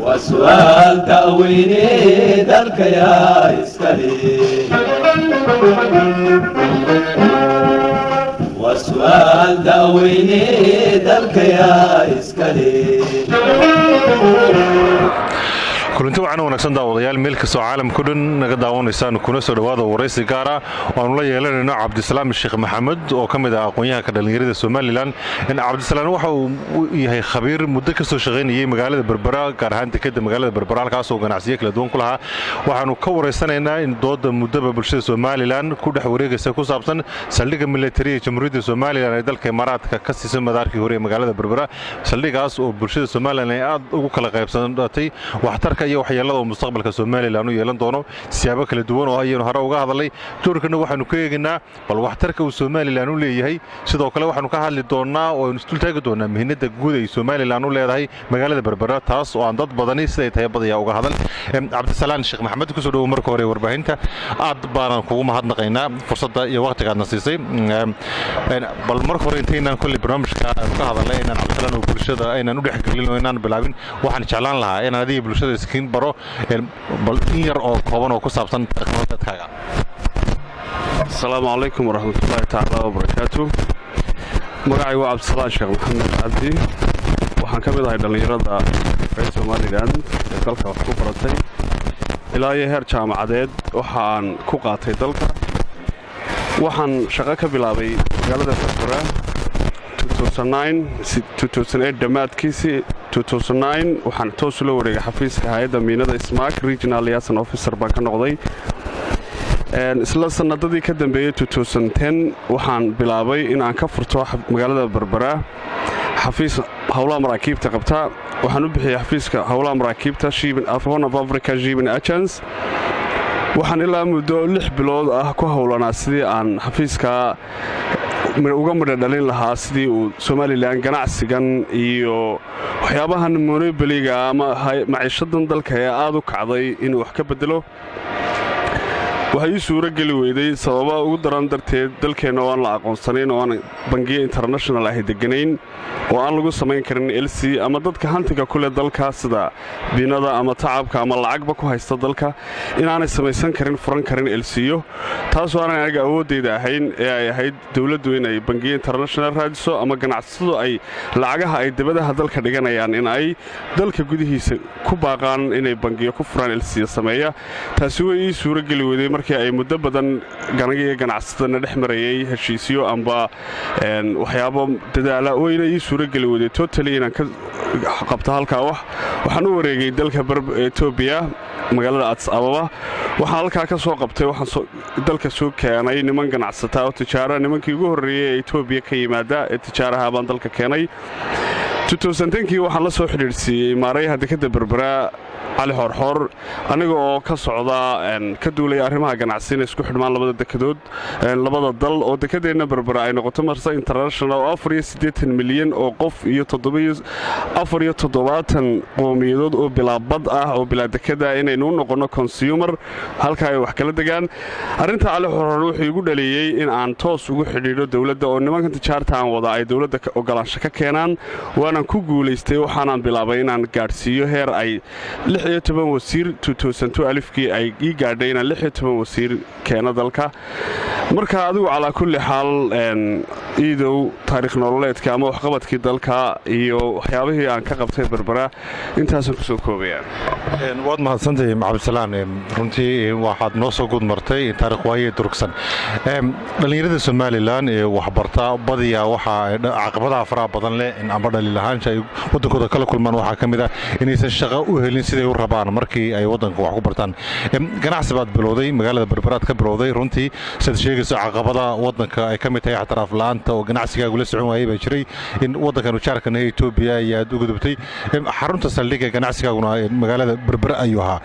وسؤال تأويني ذلك يا إسكالي وسؤال تأويني ذلك يا إسكالي kulanti waxaan wanaagsan daawadayaal meel kastoo caalamka dhan naga daawanaysaan kuna soo dhawaada waraysi gaar ah oo aanu la yeelanayno cabdisalaam sheekh maxamed oo ka mid ah aqoon-yahanka dhalinyarada Soomaaliland cabdisalaam waxa uu yahay khabiir muddo ka soo shaqeynayay magaalada Berbera gaar ahaan dekedda magaalada Berbera halkaas oo ganacsiyo kala duwan ku lahaa waxaanu ka wareysanaynaa in dooda muddaba bulshada Soomaaliland ku dhex wareegaysa ku saabsan saldhigga military ee Jamhuuriyadda Soomaaliland ee dalka Imaaraadka ka siisay madaarkii hore ee magaalada Berbera saldhiggaas oo bulshada Soomaaliland ay aad ugu kala qaybsanaatay waxtarka iyo waxyeelada mustaqbalka Soomaaliland uu yeelan doono siyaabo kala duwan oo aynu hore uga hadalay doorkana waxaanu ka eegnaa bal waxtarka uu Soomaaliland u leeyahay sidoo kale waxaanu ka hadli doonaa oo istul taagi doonaa muhiimada guud ee Soomaaliland u leedahay magaalada Berbera taas oo aan dad badani siday tahay badaya uga hadal cabdisalaam sheekh maxamed ku soo dhaw marka hore warbaahinta aad baan kugu mahadnaqaynaa fursadda iyo waqtiga aad nasiisay bal marka hore intaynaan kulli barnaamijka ka hadalay inaan cabdisalaam oo bulshada aynaan u dhaxgelin oo inaan bilaabin waxaan jeclaan lahaa in adiga bulshada iskiin baro bal in yar oo kooban oo ku saabsan takhasuskaaga السلام عليكم ورحمة الله تعالى وبركاته magacay waa cabdisalaam sheekh maxamed cabdi waxaan ka mid ahay dhalinyarada reer Soomaaliland ee dalka wax ku baratay ilaa iyo heer jaamacadeed waxaan ku qaatay dalka waxaan shaqo ka bilaabay magaalada Berbera 2008 dhammaadkiisii 2009 waxaan toos ula wareegay xafiiska hay'adda miinada Ismaak Regional Liaison Officer baan ka noqday isla sanadadii ka dambeeyay 2010 waxaan bilaabay in aan ka furto magaalada Berbera xafiis hawlaha maraakiibta qabta waxaan u bixiyay xafiiska hawlaha maraakiibta Horn of Africa Shipping Agents waxaan ilaa muddo 6 bilood ah ku hawlanaa sidii aan xafiiska uga madadhalin lahaa sidii uu Soomaaliland ganacsigan iyo waxyaabahan monopoliga ama maciishadan dalka ee aad u kacday inuu wax ka bedelo waxay ii suura geli weyday sababa ugu daran darteed dalkeena oo aan la aqoonsanayn oo aan bangiyo international ah deganayn oo aan lagu samayn karin LC ama dadka hantiga ku leh dalka sida diinada ama tacabka ama lacagba ku haysta dalka inaanay samaysan karin furan karin LCyo taasoo aan anaga awoodeyda ahayn ee ay ahayd dawladdu inay bangiyo international raadiso ama ganacsatadu ay lacagaha ay dibadaha dalka dhiganayaan in ay dalka gudihiisa ku baaqaan inay bangiyo ku furan LC sameeya taasi way ii suura geli weyday markii ay muddo badan ganacsatada dhex marayay heshiisyo amba waxyaabo dadaala weyna ii suura geli weyday totally inaan ka qabto halkaa waxaan u wareegay dalka Ethiopia magaalada Addis Ababa waxaan halkaa ka soo qabtay waxaan dalka soo keenay niman ganacsata oo tijaara nimankii ugu horeeyay ee Ethiopia ka yimaada ee tijaaraha baan dalka keenay 2010kii waxaan la soo xiriirsiiyay maarayaha dekedda Berbera علي حور aniga oo ka socda ka duulay arrimaha ganacsiga isku xidhmaan labada dekedood labada dal oo dekedeena Berbera ay noqoto marsa international 480 milyan oo qof iyo 770 qowmiyadood oo bilaabad ah oo bilaa dekeda inaynu noqono consumer halka ay wax kala degaan arinta cali xor wuxuu igu dhaliyay in aan toos ugu xidhiidho dawladda oo nimanka tijaarta aan wada ay dawladda ogolaansho ka keenaan waana ku guuleystay waxaan bilaabay in aan gaarsiiyo heer ay 16 wasiir 2002 ay ii gaadhay inaan 16 wasiir keena dalka marka adigu calaa kulli xaal iidow taariikh nololeedka ama waxqabadkii dalka iyo waxyaabihii aan ka qabtay Berbera intaasoo ku soo koobaya waad mahadsantahay cabdisalaam runtii waxaad noo soo gud martay taariikh waayee durugsan dhalinyarada Soomaaliland ee waxbarta badiyaa waxa caqabadaha faraha badan leh in amba dhaliilahaansha ay wadankooda kala kulmaan waxa kamid ah inaysan shaqo u helin sidii u rabaan markii ay wadanka wax ku bartaan ganacsi baad bilowday magaalada Berbera ka bilowday runtii sida sheegayso caqabadaha wadanka ay kamid tahay xataraaf la'aanta oo ganacsigaagu la socon waayay baa jiray in wadankan u jaarkana Ethiopia ayaa u gudubtay xarunta saldhigga ganacsigaaguna magaalada Berbera ayuu ahaa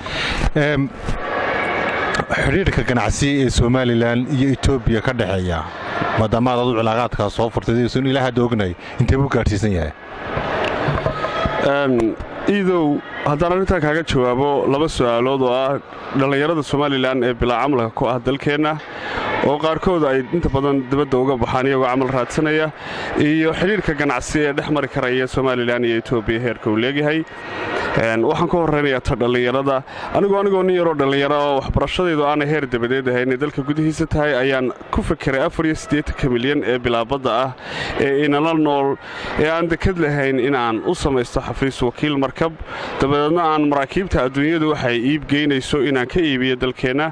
xiriirka ganacsi ee Soomaaliland iyo Ethiopia ka dhaxeeya maadaama aad u cilaaqaadka soo furtay in ilaaha doognay intee buu gaarsiisan yahay iidow haddaan arrintaa kaaga jawaabo laba su'aalood oo ah dhalinyarada Soomaaliland ee bilaa camalka ku ah dalkeena oo qaarkood ay inta badan dibadda uga baxaan iyagoo camal raadsanaya iyo xidhiirka ganacsi ee dhex mari karaya Somaliland iyo Ethiopia heerka uu leeyahay waxaan ku horeynayaa ta dhalinyarada anigoo nin yaroo dhalinyaro oo waxbarashadeedu aan heer dabadeed ahayn dalka gudihiisa tahay ayaan ku fikiray 84 milyan ee bilaabada ah ee inala nool ee aan dekad lahayn in aan u samaysto xafiis wakiil markab dabadeedna aan maraakiibta adduunyadu waxay iib geynayso inaan ka iibiyo dalkeena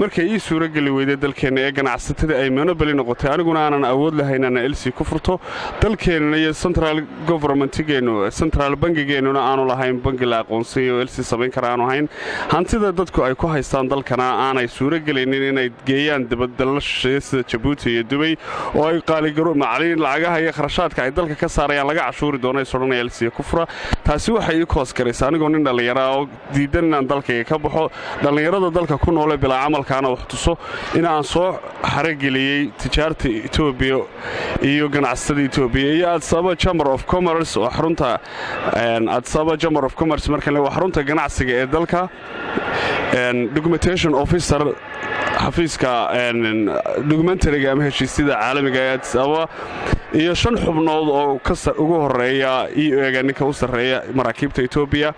markay ii suura gali weyday dalkeena ee ganacsatada ay monopoly noqotay aniguna aanan awood lahayn inaan LC ku furto dalkeena iyo central government-geenu central bank-geenu aanu lahayn bank la aqoonsiyo LC sameyn karaan ahayn hantida dadku ay ku haystaan dalkana aanay suura galeynin inay geeyaan dibaddalasha sida Djibouti iyo Dubai oo ay qaaligaro macallin lacagaha iyo kharashaadka ay dalka ka saarayaan laga cashuuri doono soodhanaya LC ku fura taasi waxay koos gareysaa anigoo nin dhalinyaro oo diidan inaan dalkayga ka baxo dhalinyarada dalka ku nool ee bilaa camalkaana wax tuso in aan soo xarageliyay tijaarta Ethiopia iyo ganacsatada Ethiopia iyo Addis Ababa Chamber of Commerce oo xarunta Addis Ababa Chamber of Commerce markan la xarunta ganacsiga ee dalka documentation officer xafiiska documentary-ga ama heshiisyada caalamiga ee Addis Ababa iyo 5 xubnood oo ugu horeeya iyo ninka u sareeya maraakiibta Ethiopia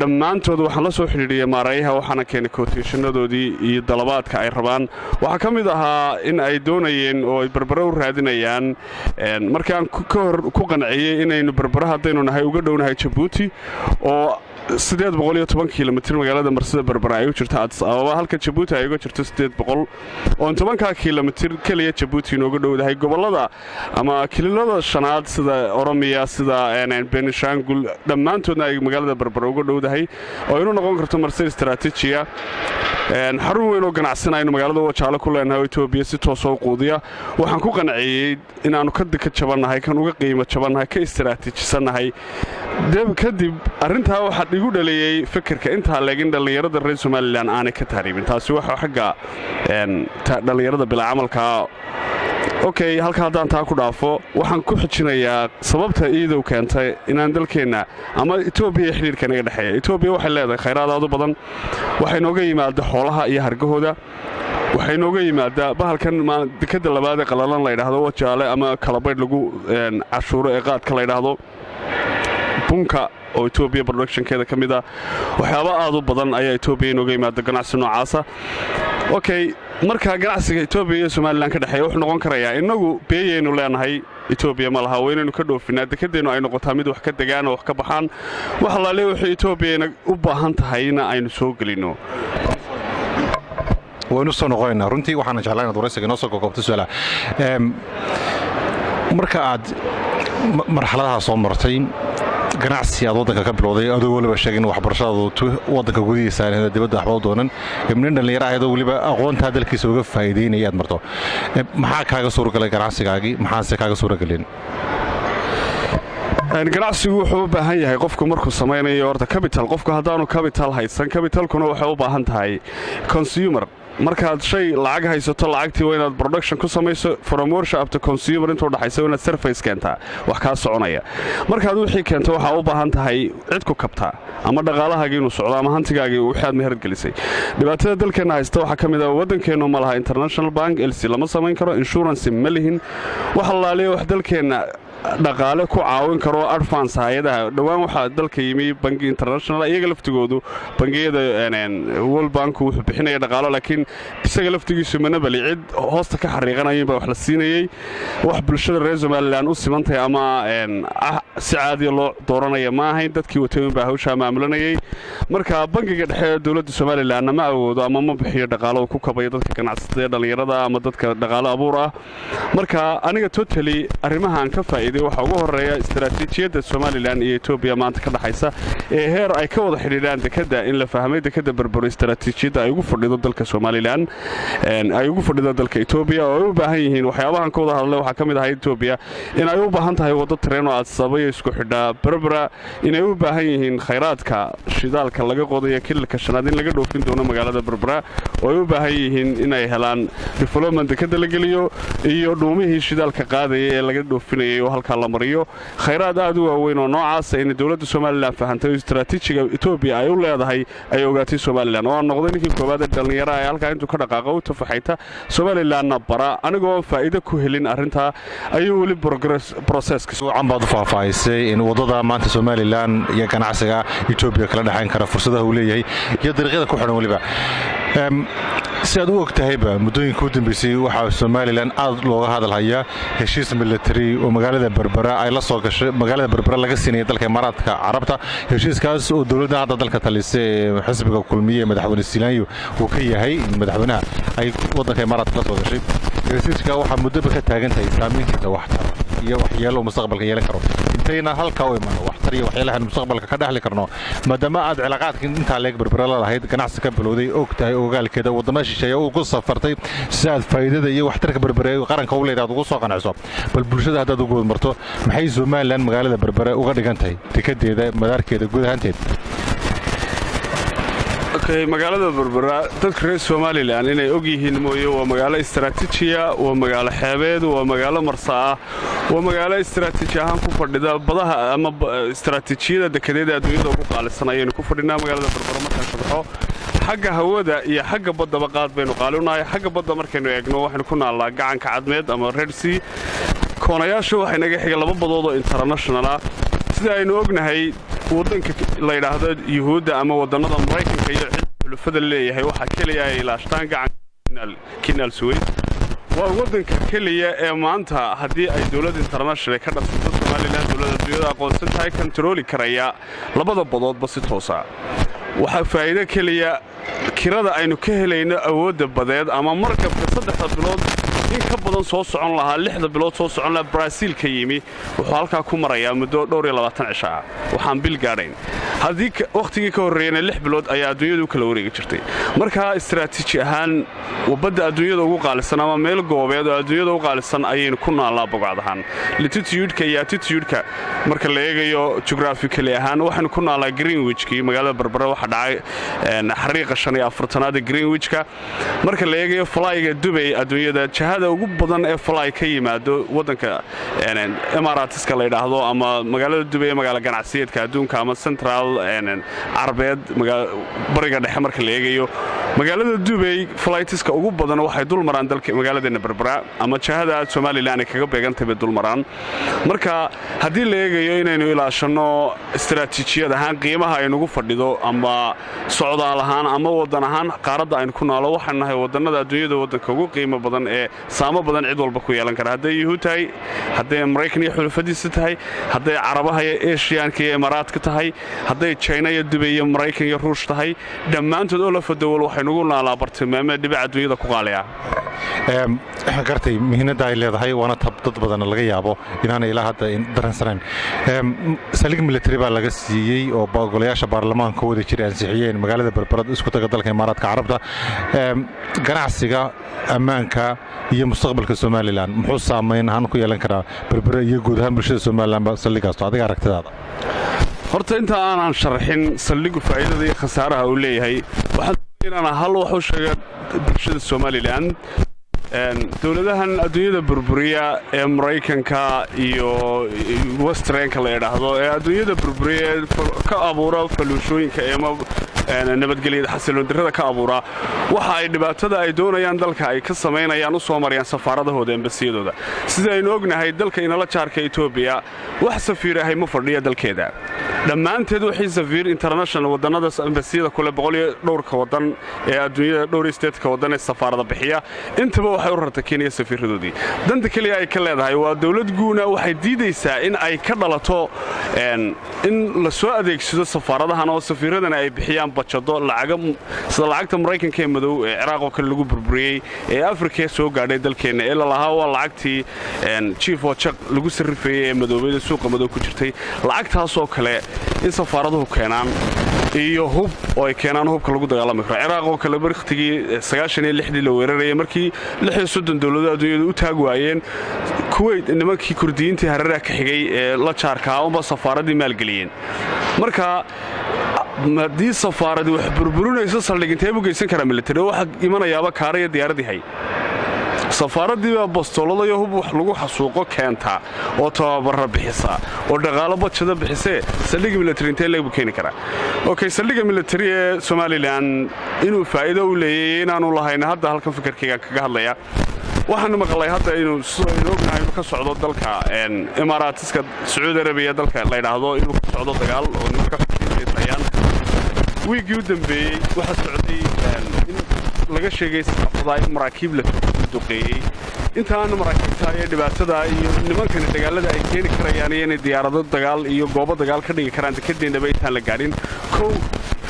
dhammaantood waxaan la soo xiriiriyay maarayaha waxaana keenay quotationadoodii iyo dalabaadka ay rabaan waxa ka mid ahaa in ay doonayeen oo ay barbaro u raadinayaan markaan ku qanciyay inaynu barbaro haddaynu nahay uga dhownahay Djibouti oo 810 kilomitir magaalada marsada barbara ay u jirto Addis Ababa halka Djibouti ay uga jirto 800 oo 10 kilomitir kaliya Djibouti inooga dhowdahay gobolada ama kililada shanaad sida Oromia sida Benishangul dhammaantoodna ay magaalada barbara uga dhowdahay oo inuu noqon karto marsada istaraatiijiya xarun weyn oo ganacsanayno magaalada Wajaale ku leenahay Ethiopia si toos oo quudiya waxaan ku qanciyay in aanu ka jabanahay kan uga qiimo jabanahay ka istaraatiijisanahay kadib arrintaa waxa igu dhaliyay fikirka inta leegin dhalinyarada reer Somaliland aanay ka taariibin taasi waxa xagga dhalinyarada bilaa camalka okay halka hadaan taa ku dhaafo waxaan ku xijinayaa sababta iidow keentay inaan dalkeena ama Ethiopia xiriirka naga dhaxeeyo Ethiopia waxay leedahay khayraad aad u badan waxay nooga yimaado xoolaha iyo hargahooda waxay nooga yimaada bahalkan dekada labaad ee qalalan la yiraahdo Wajaale ama Kalabayd lagu cashuuro ee qaadka la yiraahdo bunka oo Ethiopia production-keeda ka mid ah waxyaabo aad u badan ayaa Ethiopia inooga yimaada ganacsi noocaasa okay marka ganacsiga Ethiopia iyo Somaliland ka dhaxeeyo wuxuu noqon karayaa inagu beeyaynu leenahay Ethiopia ma laha weynaynu ka dhoofinaa dekedeenu ay noqotaa mid wax ka degaan oo wax ka baxaan wax la leeyahay wixii Ethiopia u baahan tahayna aynu soo galino waynu soo noqonaynaa runtii waxaan jeclaynaa waraysiga noo soo goobto su'aala marka aad marxaladaha soo martay ganacsi aad wadanka ka bilowday adoo waliba sheegin waxbarashada wadanka gudihiisa aan dibadda waxba u doonan ibnin dhalinyaro ah adoo waliba aqoonta dalkiisa uga faa'iideynaya aad marto maxaa kaaga suuragalay ganacsigaagii maxaase kaaga suuragalin ganacsigu wuxuu u baahan yahay qofku markuu samaynayo horta capital qofku haddaanu capital haysan capitalkuna waxay u baahan tahay consumer markaad shay lacag haysato lacagtii waa inaad production ku samayso from workshop to consumer intuu dhaxayso inaad surface keentaa wax ka soconaya markaad wixii keento waxa u baahan tahay cid ku kabta ama dhaqaalahaagii inuu socdo ama hantigaagii wixii aad meherad gelisay dhibaatada dalkeena haysta waxa kamid ah wadankeenu ma laha international bank LC lama samayn karo insurance ma lihin waxa la leeyahay wax dalkeena dhaqaale ku caawin karo advance hay'adaha dhawaan waxa dalka yimi bank international iyaga laftigoodu bangiyada World Bank wuxuu bixinaya dhaqaale laakiin isaga laftigiisu manabali cid hoosta ka xariiqanayeen ba wax la siinayay wax bulshada reer Somaliland u simantay ama si caadi loo dooranaya ma ahayn dadkii wateen baa hawsha maamulanayay marka bangiga dhexe dawladda Somaliland ma awoodo ama ma bixiyo dhaqaale ku kabaya dadka ganacsatada dhalinyarada ama dadka dhaqaale abuur ah marka aniga totally arrimahan ka waxa ugu horeeya istaraatiijiyada Somaliland iyo Ethiopia maanta ka dhaxaysa ee heer ay ka wada xiriiraan dekada in la fahmay dekada barbaro istaraatiijiyada ay ugu fadhido dalka Somaliland ay ugu fadhido dalka Ethiopia oo u baahan yihiin waxyaabahan ka wada hadlay waxa kamid ah Ethiopia in ay u baahan tahay wado tareen oo Addis Ababa isku xidha barbara in ay u baahan yihiin khayraadka shidaalka laga qodayo kilka shanaad in laga dhoofin doono magaalada barbara oo u baahan yihiin in ay helaan development dekada la geliyo iyo dhuumihii shidaalka qaadaya ee laga dhoofinayay halkaa la mariyo khayraad aad u waaweyn oo noocaasa in dowladda somalilan fahantay istaraatiijiga etoobiya ay u leedahay ay ogaatay somalilan oo aan noqday ninkii koowaad ee dhallinyaraha ee halkaa intuu ka dhaqaaqa u tafaxayta somalilanna bara anigoo faa'iido ku helin arrintaa ayuu weli broseska baad u faahfaahisay in waddada maanta somalilan iyo ganacsiga etoobiya kala dhexayn kara fursadaha uu leeyahay iyo dariiqyada ku xidhan weliba si aad u og tahayba muddooyinka u dambeysay waxaa somalilan aad looga hadalhayaa heshiis military oo magaalada berbera ay la soo gashay magaalada berbera laga siinaya dalka imaaraadka carabta heshiiskaas oo dowladda hadda dalka talisa ee xisbiga kulmiye madaxweyne Silaanyo uu ka yahay madaxweynaha ay waddanka imaaraadka la soo gashay heshiiska waxaa muddo ka taagan tahay saamayntiisa waxtar iyo waxyeelo mustaqbalka yeelan karo intayna halka u imaan waxtar iyo waxyeelaha mustaqbalka ka dhaxli karno maadaama aad cilaaqaadka inta leeg berbera la lahayd ganacsi ka bilowday og tahay ogaalkeeda wadamo shisheeye uu ku safartay si aad faa'iidada iyo waxtarka berbera qaranka u leedahay ugu soo qanacso bal bulshada haddaad ugu marto maxay somalilan magaalada berbera uga dhigan tahay tikadeeda madaarkeeda guud ahaanteed magaalada berbera dadka reer somalilan inay og yihiin mooye waa magaalo istaraatiijiya waa magaalo xeebeed waa magaalo marsa ah waa magaalo istaraatiiji ahaan ku fadhida badaha ama istaraatiijiyada dekedeeda adduunyada ugu qaalisan ayaynu ku fadhinaa magaalada berbera markaan sharxo xagga hawada iyo xagga baddaba qaad baynu qaalunahay xagga badda markaynu eegno waxaynu ku naallaa gacanka cadmeed ama red sea koonayaasha waxay naga xiga laba badood oo international ah sida aynu ognahay waddanka la yidhaahdo yuhuudda ama waddannada maraykanka iyo cid xulufada leeyahay waxaa keliya ay ilaashtaan gacanka kinaal suweys waa waddanka keliya ee maanta haddii ay dowladda international ka dhasbato somalilan dowladda adduunyada aqoonsan tahay kantarooli karaya labada badoodba si toosa waxaa faa'iido keliya kirada aynu ka helayno awoodda badeed ama markabka 3 bilood in ka badan soo socon lahaa 6 bilood soo socon lahaa Brazil ka yimi wuxuu halkaa ku marayaa muddo dhowr iyo 20 cisho ah waxaan bil gaadhayn haddii waqtigii ka horreeyay 6 bilood ayaa adduunyadu kala wareegi jirtay marka istaraatiiji ahaan wadada adduunyada ugu qaalisan ama meel goobeed oo adduunyada ugu qaalisan ayaynu ku naalaa bogcadahan latitude-ka iyo attitude-ka marka la eegayo geographically ahaan waxaanu ku naalaa Greenwich-kii magaalada Berbera waxa dhacay xariiqa 45aad ee Greenwich-ka marka la eegayo flyga Dubai adduunyada jahada ugu badan ee fly ka yimaado wadanka Emirateska la yiraahdo ama magaalada Dubai magaalo ganacsiyeedka adduunka ama Central Arabeed bariga dhexe marka la eegayo magaalada Dubai flightska ugu badan waxay dul maraan dalka magaalada Berbera ama jahada Somaliland kaga beegantay dul maraan marka hadii la eegayo inaynu ilaashano istaraatiijiyad ahaan qiimaha ay nagu fadhido ama socdaal ahaan ama wadan ahaan qaaradda aynu ku naalo waxaan nahay wadanada adduunyada wadanka ugu qiimo badan ee saamo badan cid walba ku yeelan kara haday yuhuud tahay haday Mareykan iyo xulufadiisa tahay haday Carabaha iyo Asiaanka iyo Emiraadka tahay haday China iyo Dubai iyo Mareykan iyo Ruush tahay dhammaantood oo la fadawal waxay nagu naalaa bartilmaameed dhibac adduunyada ku qaaliya gartay mihnada ay leedahay waana dad badan laga yaabo inaan ilaa hadda daransanaan salig military baa laga siiyay oo golayaasha baarlamaanka wada jiray ansixiyeen magaalada Berbera isku taga dalka Imaaraadka Carabta ganacsiga ammaanka iyo mustaqbalka Somaliland muxuu saameyn ahaan ku yeelan karaa Berbera iyo guud ahaan bulshada Somaliland ba saligaas adiga aragtidaada horta inta aan sharxin saligu faa'iidada iyo khasaaraha uu leeyahay waxaan inaan hal wax u sheego bulshada Somaliland dowladahan adduunyada burburiya ee Mareykanka iyo Westernka la yiraahdo ee adduunyada burburiya ka abuura faluushooyinka ee nabadgelyada xasiloon darrada ka abuura waxa ay dhibaatada ay doonayaan dalka ay ka sameynayaan u soo mariyaan safaaradahooda embasiyadooda sida aynu ognahay dalka inala jaarka Ethiopia wax safiir ah ma fadhiya dalkeeda dhammaanteed wixii safiir international wadanada embasiyada kule 100 wadan ee adduunyada dhowr state-ka wadan ee safaarada bixiya intaba waxay u rartay Kenya safiiradoodii danta kaliya ay ka leedahay waa dawlad guuna waxay diidaysaa in ay ka dhalato in la soo adeegsado safaaradahan oo safiiradana ay bixiyaan bajado lacagta Mareykanka ee madow ee Ciraaq oo kale lagu burburiyay ee Afrika soo gaadhay dalkeena ee la lahaa waa lacagtii chief watch lagu sarrifayay ee madoobada suuqa madow ku jirtay lacagtaas oo kale in safaaraduhu keenaan iyo hub oo ay keenaan hubka lagu dagaalami karo Ciraaq oo kale barqtigii 96 la weerarayay markii 36 dawladood adduunyada u taag waayeen Kuwait nimankii Kurdiyiintii hareeraha ka xigay ee la jaarka oo safaaradii maalgeliyeen marka madii safaaradii wax burburinaysa saldhigintay u geysan kara military waxa imanayaaba kaaraya diyaaradii hay safaaradii baa bastoolada iyo hub wax lagu xasuuqo keenta oo tababarra bixisa oo dhaqaalo badjada bixisee saldhigga military intee lagu keeni karaa okay saldhigga military ee Somaliland inuu faa'iido u leeyahay inaanu lahayn hadda halkan fikirkayga kaga hadlaya waxaan maqlay hadda inuu ognahay ka socdo dalka Imaaraatiska Sacuudi Arabiya dalka la yiraahdo inuu ka socdo dagaal oo nimanka xisbiyayaan wiigi u dambeeyay waxa socday in laga sheegay saxaafadaha maraakiib la duqeeyay intaan maraakiibta ay dhibaatada iyo nimankan dagaalada ay keeni karayaan inay diyaarado dagaal iyo goobo dagaal ka dhigi karaan dekedeena bay intaan la gaarin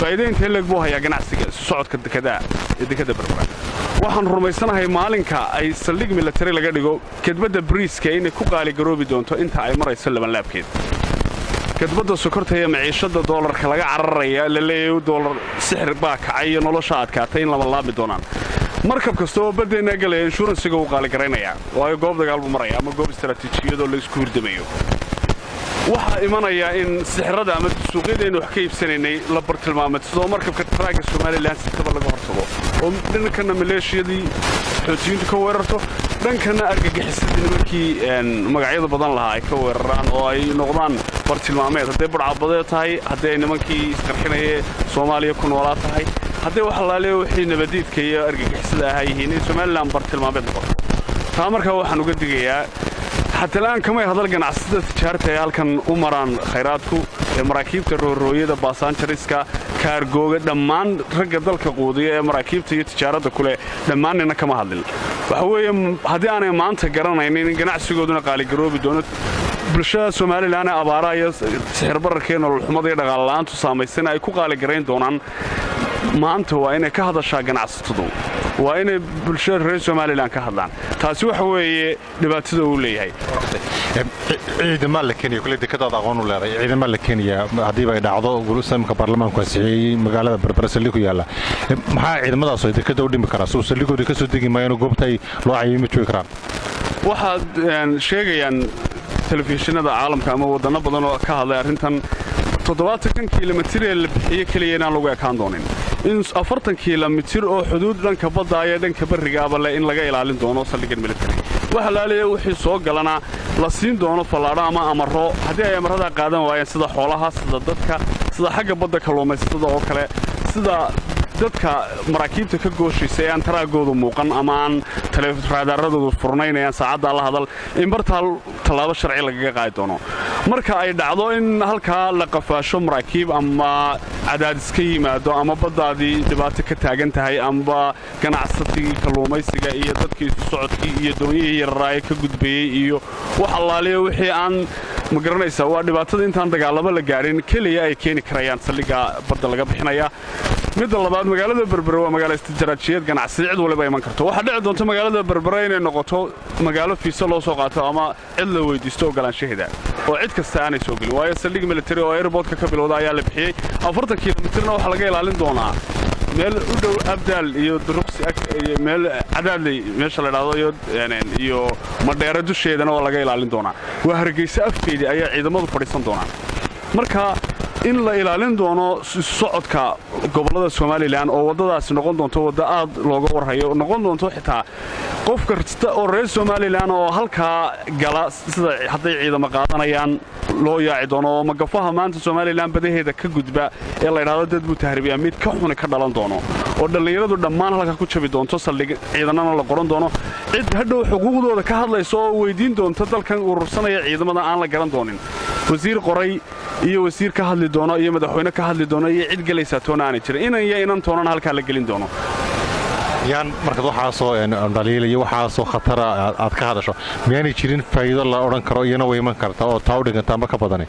faa'iideynta leeg buu hayaa ganacsiga socodka dekada Berbera waxaan rumaysanahay maalinka ay saldhig military laga dhigo kadbada briiska inay ku qaali garoobi doonto inta ay marayso laban laabkeed kadbada sokorta iyo maciishada doolarka laga cararaya la leeyahay doolar sixir baa kacay iyo nolosha adkaatay in laba laabi doonaan markab kasta oo badeena galay insurance-ga uu qaali gareynaya oo goob dagaal buu maraya ama goob istiraatiijiyad oo la isku hurdamayo waxa imanaya in sixirada ama suuqyada wax ka iibsanaynay la bartilmaameedsado markabka taraaga Somaliland si kaba laga hortago oo dhankana maleeshiyadii xoojinta ka weerarto dhankana argagixisadii nimankii magacyada badan lahaa ay ka weeraraan oo ay noqdaan bartilmaameed haday badcabadee tahay haday nimankii isqarxinayay Soomaaliya ku noolaa tahay haday wax laaleeyo wixii nabadiidka iyo argagixisada ahaa yihiin Somaliland bartilmaameed noqoto taa markaa waxaan uga digayaa حتى الآن كما يهضل ganacsatada tijaarta ee halkan u maraan khayraadku ee maraakiibta roorooyada baasaanjariska kaargooga dhammaan ragga dalka quudiya ee maraakiibta iyo tijaarada kule dhammaanna kama hadlin waxa weeye hadii aanay maanta garanaynin in ganacsigooduna qaali garoobi doono bulshada Soomaaliland ee abaara iyo sixir bararkeena nolol xumada iyo dhaqaale la'aantu saameysana ay ku qaali gareyn doonaan maanta waa inay ka hadashaa ganacsatadu waa inay bulshada reer Soomaaliland ka hadlaan taasi waxa weeye dhibaatada uu leeyahay ciidamada la Kenya kulli dekada aqoon u leeyahay ciidamada la Kenya hadii ay dhacdo gulusamka baarlamaanku ansixiyay magaalada Berbera saldhig ku yaala maxaa ciidamadaas ay dekada u dhimi karaan soo saldhigooda ka soo degi maayeen goobtay loo cayimay joogi karaan waxa sheegayaan telefishinada caalamka ama wadano badan oo ka hadlay arrintan 70 kiiloomitir ee la bixiyo kaliya inaan lagu ekaan doonin in 40 kiiloomitir oo xuduud dhanka badda iyo dhanka bariga ah in laga ilaalin doono saldhigga military waxa la leeyahay wixii soo galana la siin doono falaadho ama amaro hadii ay amarada qaadan waayeen sida xoolaha sida dadka sida xagga badda kalluumaysatada oo kale sida dadka maraakiibta ka gooshaysay aan taraagoodu muuqan ama aan raadaradoodu furnaynayaan saacada la hadal in bartaal talaabo sharci laga qaadi doono marka ay dhacdo in halka la qafaasho maraakiib ama cadaadis ka yimaado ama baddaadii dhibaato ka taagan tahay ama ganacsatii kalluumaysiga iyo dadkii socodkii iyo dooniyihii yaraaye ka gudbayay iyo wax allaaliyo wixii aan ma garanaysaa waa dhibaatada intaan dagaalamo la gaarin kaliya ay keeni karayaan saldhigga badda laga bixinaya mid labaad magaalada Berbera waa magaalo istiraatiijiyad ganacsi cid waliba iman karto waxa dhici doonta magaalada Berbera inay noqoto magaalo fiisa loo soo qaato ama cid la weydiisto ogolaanshaheeda oo cid kasta aanay soo galin waayo saldhig military oo airportka ka bilowda ayaa la bixiyay 40 kiiloomitirna waxa laga ilaalin doonaa meel u dhow Abdaal iyo Duruqsi iyo meel Cadaadley meesha la yiraahdo iyo Madheera dusheedana waa laga ilaalin doonaa waa Hargeysa afkeedii ayaa ciidamadu fadhiisan doonaan marka in la ilaalin doono socodka gobolada Somaliland oo wadadaas noqon doonto wada aad looga warhayo noqon doonto xitaa qof kasta oo reer Somaliland oo halka gala sida haday ciidamo qaadanayaan loo yaaci doono magafaha maanta Somaliland badaheeda ka gudba ee la yiraahdo dad buu tahriibiya mid ka xun ka dhalan doono oo dhalinyaradu dhammaan halka ku jabi doonto saldhig ciidanana la qoran doono cid hadhow xuquuqdooda ka hadlayso oo weydiin doonto dalkan urursanaya ciidamada aan la garan doonin wasiir qoray iyo wasiir ka hadli doono iyo madaxweyne ka hadli doono iyo cid galaysa toona aan jirin inan toona halka la gelin doono yaan marka waxa soo dhaliilay waxa soo khatar aad ka hadasho miyaanay jirin faa'iido la oran karo iyana way iman kartaa oo taa u dhiganta ama ka badan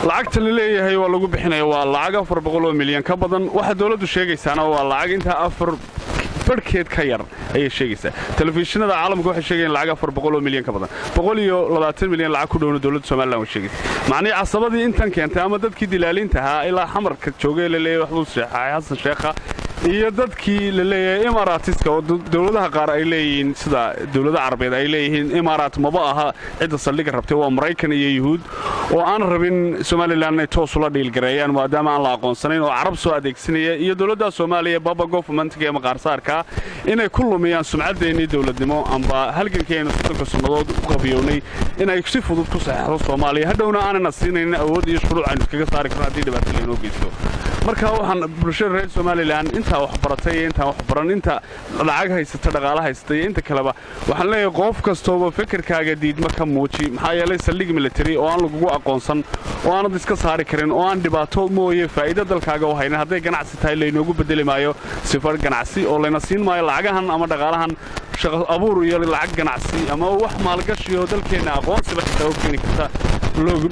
lacagta la leeyahay waa lagu bixinayaa waa lacag 400 milyan ka badan waxa dawladdu sheegaysaana waa lacag inta 4 barkeed ka yar ayay sheegaysaa telefishinada caalamka waxay sheegayaan lacag 400 milyan ka badan 120 milyan lacag ku dhowna dawladda Soomaaliland way sheegaysaa macnaheedu casabadii intan keentay ama dadkii dilaalinta ahaa ilaa xamarka joogay la leeyahay wax uu sheexay Xasan Sheekha iyo dadkii la leeyahay Imaaraatiska oo dawladaha qaar ay leeyihiin sida dawladaha Carabeed ay leeyihiin Imaaraat maba aha cid saldhig rabtay waa Mareykan iyo Yahuud oo aan rabin Somaliland inay toos ula dhiilgareeyaan maadaama aan la aqoonsanayn oo carab soo adeegsanaya iyo dawladda Soomaaliya baba government-ka ee maqaarsaarka inay ku lumiyaan sumcadeennii dawladnimo amba halgankeena soddonka sannadood u qabiyownay inay si fudud ku saxeexdo Soomaaliya hadhowna aanana siinaynin awood iyo shuruuc aynu kaga saari karno haddii dhibaato laynoo geysto marka waxaan bulshada reer Somaliland inta wax baratay inta wax baran inta lacag haysata dhaqaale haysata inta kaleba waxaan leeyahay qof kastoo fikirkaaga diidma ka muuji maxaa yeelay saldhig military oo aan lagu aqoonsan oo aan iska saari karin oo aan dhibaato mooye faa'iido dalkaaga u haynin haday ganacsi tahay laynoogu bedeli maayo sifar ganacsi oo layna siin maayo lacagahan ama dhaqaalahan shaqo abuur iyo lacag ganacsi ama wax maalgashi oo dalkeena aqoonsi la xitaa u keeni karta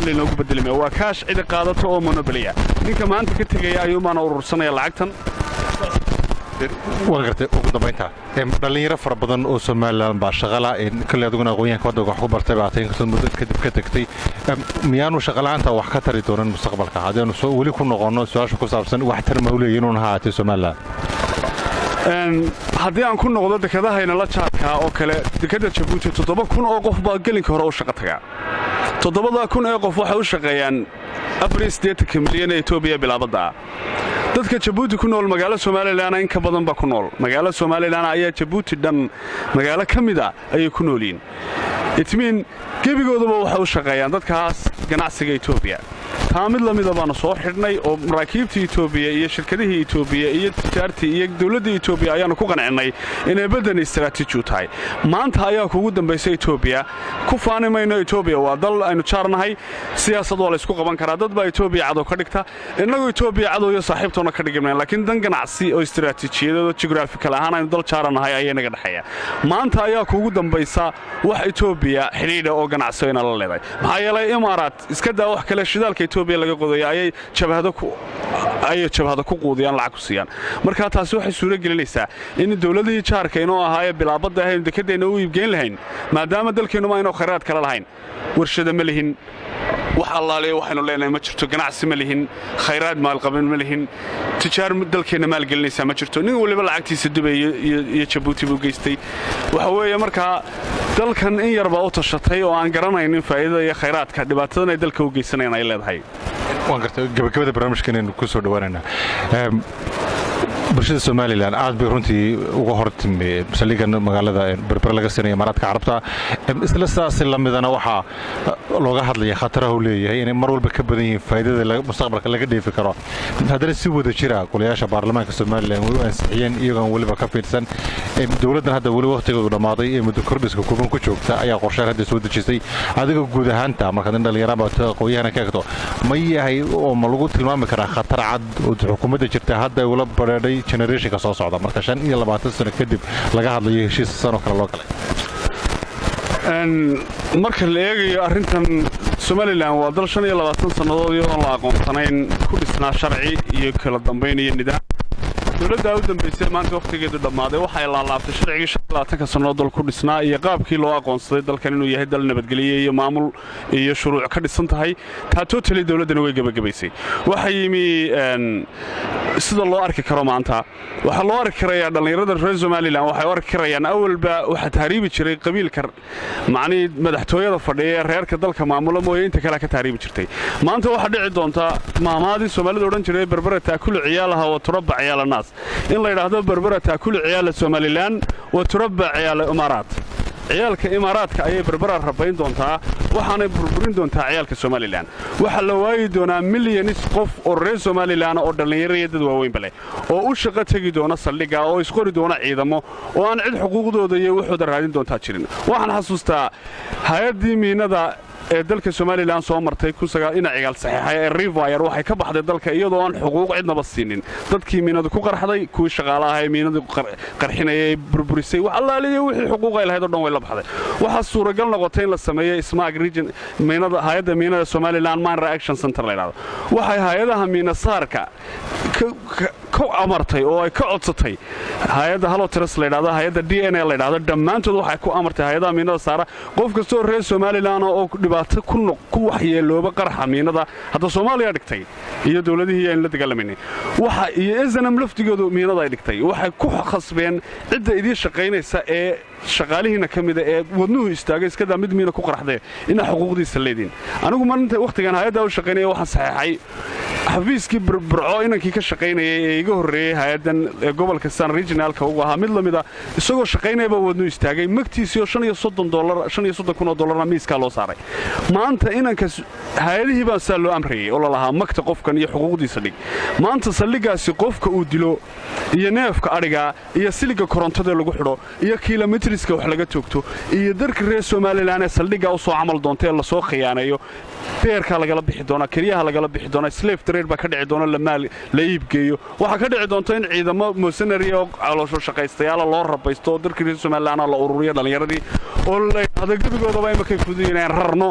laynoogu bedeli maayo waa kaash cid qaadato oo monopoly ninka maanta ka tagay ayuu maana urursanaya lacagtan وقرت وقدمتها دليل فر بدن أو سومالان باشغلة كل يدقون أقوياء كودو وحكو برتبعتين كتن مدة كتكتي ميانو شغلان تا وحكتر يدورن مستقبل كهذا نسو ولي كنا قانون سواء شو كسبسن واحتر موليين هاتي سومالان haddii aan ku noqdo dekedahayna la jaadka oo kale dekada Djibouti 7,000 oo qof baa gelinka hore u shaqo taga 7,000 ee qof waxay u shaqeeyaan 480 milyan ee Itoobiya bilaabada dadka Djibouti ku nool magaalo Somaliland in ka badan ba ku nool magaalo Somaliland ayaa Djibouti dhan magaalo kamida ay ku nooliin itmiin gebigoodaba waxa u shaqeeyaan dadkaas ganacsiga Itoobiya taamid lamida baan soo xidhnay oo maraakiibta Itoobiya iyo shirkadaha Itoobiya iyo tijaartii iyo dawladda Itoobiya ayaan ku qancinay inay badan istiraatiiji u tahay maanta ayaa kugu dambeysay Itoobiya ku faanimayno Itoobiya waa dal aynu jaarnahay siyaasad wala isku qaban karaa dad baa Itoobiya cado ka dhigta inagu Itoobiya cado iyo saaxiibtoona ka dhignayn laakiin dan ganacsi oo istiraatiijiyada geographical ahaan aynu dal jaarnahay ayay naga dhaxaya maanta ayaa kugu dambaysa wax Itoobiya xiriir oo ganacsi ay la leedahay maxaa yeelay Imaaraat iska daa wax kale shidaalka Itoobiya laga qoday ayay jabhada ku quudiyaan lacag ku siiyaan marka taasi waxay suura gelinaysaa in dawladihii jaarka inoo ahaayeen bilaabada ahayn dekedeena u iibgeyn lahayn maadaama dalkeenu ma inoo khayraad kala lahayn warshada ma lihin wax allaale waxaynu leenahay ma jirto ganacsi ma lihin khayraad maal qaban ma lihin tijaar dalkeena maal gelinaysa ma jirto nin waliba lacagtiisa Dubai iyo Djibouti buu geystay waxa weeye marka dalkan in yarba u tashatay oo aan garanaynin faa'iidada iyo khayraadka dhibaatadana dalka u geysanayna ay leedahay waan gartay gabagabada barnaamijkan inuu ku soo dhawaanayna bulshada Somaliland aad bay runtii uga hortimay saldhigan magaalada berber laga sameeyay Imaaraadka Carabta isla saas lamidana waxa looga hadlay khataraha uu leeyahay in mar walba ka badan yihiin faa'iidada mustaqbalka laga dheefi karo haddana si wada jira golayaasha baarlamaanka Somaliland way ansixiyeen iyaga waliba ka fiirsan dawladdan hadda wali waqtigeedu dhamaaday ee muddo kordhiska kuban ku joogta ayaa qorshe hadda soo dejisay adiga guud ahaanta marka dhalinyarada aqoonyahana ka eegto ma yahay oo ma lagu tilmaami karaa khatar cad oo xukuumadda jirta hadda wala bareeday generation ka soo socda marka 25 sano kadib laga hadlayo heshiis sano kale loo galay marka la eegayo arintan Somaliland waa dal 25 sanadood oo la aqoonsanayn ku dhisnaa sharci iyo kala dambeyn iyo nidaam dawladda u dambeysay maanta waqtigeedu dhamaaday waxay la laabtay sharciga 25 sanadood ku dhisnaa iyo qaabkii loo aqoonsaday dalkan inuu yahay dal nabadgelyo iyo maamul iyo shuruuc ka dhisan tahay taa totally dawladana way gabagabaysay waxa yimi sida loo arki karo maanta waxa loo arki karayaa dhalinyarada reer Somaliland waxay arki karayaan awalba waxa taariibi jiray qabiilka macni madaxtooyada fadhiya reerka dalka maamula mooyee inta kale ka taariibi jirtay maanta waxa dhici doonta maamaadii Soomaalidu oran jiray berberata kullu ciyaalaha wa turabba ciyaal naas in la yiraahdo berberata kullu ciyaal Somaliland wa turabba ciyaal Imaaraat ciyaalka Imaaraadka ayay berber rabayn doontaa waxaanay burburin doontaa ciyaalka Somaliland waxa la waayay doonaa milyanis qof oo reer Somaliland oo dhalinyaro dad waaweyn bale oo u shaqo tagi doona saldhiga oo isqori doona ciidamo oo aan cid xuquuqdooda iyo wuxuu raadin doontaa jirin waxaan xasuustaa hay'adii miinada ee dalka Somaliland soo martay ina ciyaal saxiixay ee Rivier waxay ka baxday dalka iyadoo aan xuquuq cidnaba siinin dadkii miinada ku qarxday kuwi shaqaalaha ee miinada qarxinayay burburisay wax allaaliyo wixii xuquuq ay lahayd oo dhan way la baxday waxa suuragal noqotay in la sameeyo Ismaag region miinada hay'adda miinada Somaliland Mine Reaction Center la yiraahdo waxay hay'adaha miina saarka ku amartay oo ay ka codsatay hay-adda halotres la yidhahdo hay-adda DNA la yidhahdo dhammaantood waxay ku amartay hay-adaha miinada saara qof kastoo reer somalilan oo dhibaato ku waxyeelooba qaraxa miinada hadda soomaaliya dhigtay iyo dowladihii aan la dagaalamaynin waxa iyo SNM laftigoodu miinada ay dhigtay waxay ku khasbeen cidda idii shaqaynaysa ee shaqaalihiina ka mida ee wadnuhu istaagay iskadaa mid miina ku qaraxdee inaa xuquuqdiisa leediin anigu maanta wakhtigan hay-addaa u shaqaynaya waxaan saxeexay xafiiskii burco inankii ka shaqaynayay ee iga horreeyey hay-addan gobolka san regionaalka ugu ahaa mid lamida isagoo shaqaynayaba wadnu istaagay magtiisii oo $5,000 miiskaa loo saaray maanta inankaas hay-adihii baa saa loo amrayay oo lalahaa magta qofkan iyo xuquuqdiisa dhig maanta saldhiggaasi qofka uu dilo iyo neefka adhigaa iyo siliga korontada lagu xidho iyo kilomitriska wax laga toogto iyo darka reer somalilan ee saldhiggaa u soo camal doonta ee lasoo khiyaaneeyo beerkaa lagala bixi doonaa kelyaha lagala bixi doonaa slave trade baa ka dhici doona la iibgeeyo waxaa ka dhici doonta in ciidamo mercenary oo caloosho shaqaystayaala loo rabaysto oo darkii reer somalilan la ururiyo dhallinyaradii oo adagebigoodaba imakay fududinayaan rarno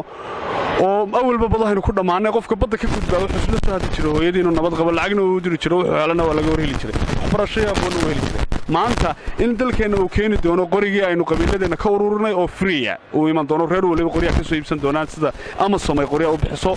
oo awalba badahaynu ku dhammaanay qofka badda ka gudbaa wuxuu isla soo hadli jiray hooyadiinu nabad qabo lacagna uu diri jiro wuxuu helana waa laga warheli jiray waxbarashaya aqoonna uu heli jiray maanta in dalkeenna uu keeni doono qorigii aynu qabiiladeenna ka ururinay oo freeya uu iman doono reer waliba qoryaha ka soo iibsan doonaan sida Amazon ay qoryaha u bixiso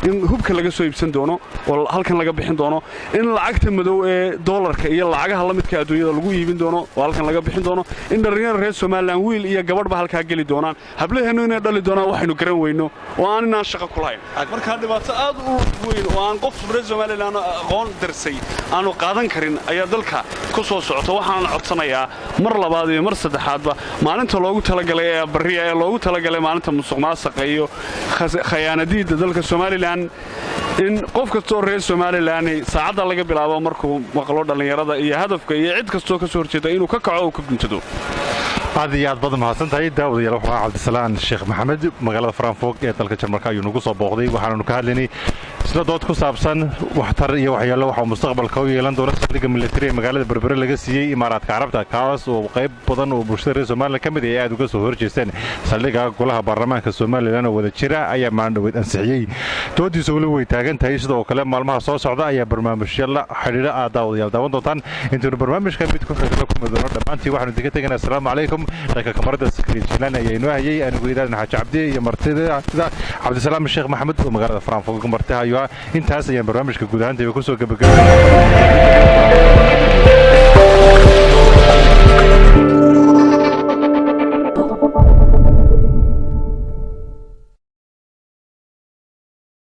in hubka laga soo iibsan doono oo halkan laga bixin doono in lacagta madow ee dollarka iyo lacagaha la midka adduunyada lagu iibin doono oo halkan laga bixin doono in dhalinyarada reer Soomaaliland wiil iyo gabadhba halka gali doonaan hablaheenu inay dhali doonaan waxaynu garan weyno oo aan inaan shaqo ku lahayn marka dhibaato aad u weyn oo aan qof reer Soomaaliland aqoon darsay aanu qaadan karin ayaa dalka ku soo socota waxaan codsanayaa mar labaad iyo mar saddexaadba maalinta loogu talagalay ee bariya ee loogu talagalay maalinta musuqmaasuqa iyo khayaanadiida dalka Soomaaliland in qof kastoo reer Soomaaliland saacada laga bilaabo markuu maqlo dhalinyarada iyo hadafka iyo cid kastoo ka soo horjeeda inuu ka kaco oo ka guntado aad iyo aad badan mahadsantahay daawadayaal waxaa cabdisalaan sheekh maxamed magaalada Frankfurt ee dalka Jarmalka ayuu nagu soo booqday waxaanu ka hadlaynay isla dood ku saabsan waxtar iyo waxyaalo waxa mustaqbalka u yeelan doona saldhigga military ee magaalada Berbera laga siiyay Imaaraadka Carabta kaas oo qayb badan oo bulshada reer Soomaaliland ka mid ah aad uga soo horjeesteen saldhigga golaha baarlamaanka Soomaaliland oo wada jira ayaa maandhaweed ansixiyay doodiisa wali way taagan tahay sidoo kale maalmaha soo socda ayaa barnaamijyada xiriira aad daawadayaal daawan doontaan intuu barnaamijka mid ku xigta ku madoono dhamaantii waxaanu idinka tegaynaa assalaamu calaykum لك كمرد سكريجلان أينو هي أنا قيدان حاج عبدي يمرتدى عبد السلام الشيخ محمد ومقالة فرانكفورت مرتها أيوة أنت هسه برنامج كجودان تبي كوسو